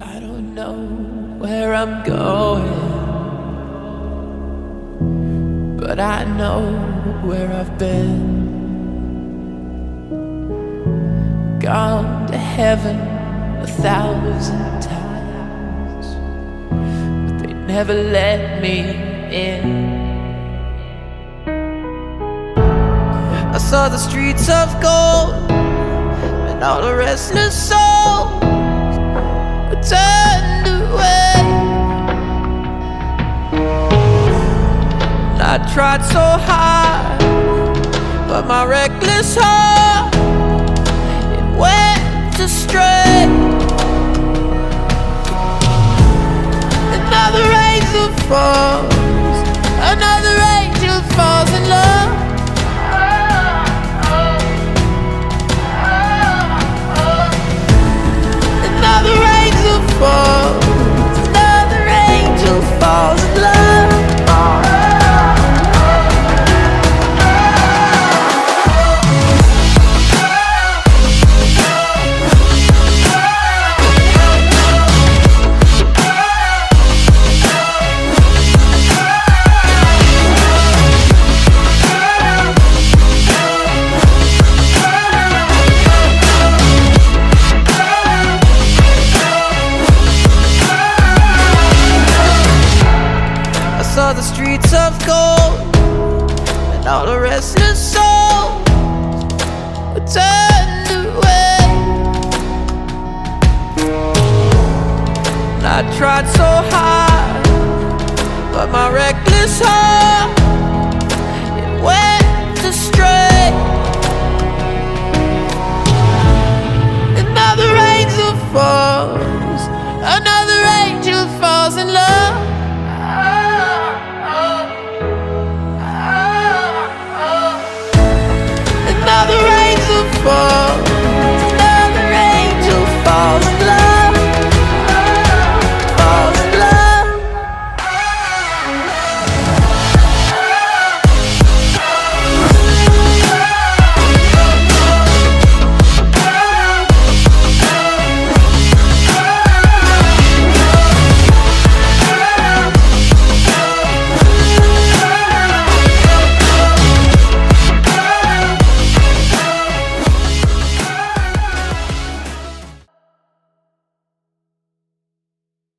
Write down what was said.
I don't know where I'm going, but I know where I've been. Gone to heaven 1,000 times, but they never let me in. I saw the streets of gold and all the restless souls were turned away. And I tried so hard, but my reckless heart, it went astray. Another angel falls, another angel falls in love. Another angel falls, another angel falls in love. I saw the streets of gold and all the restless souls were turned away. And I tried so hard, but my reckless heart,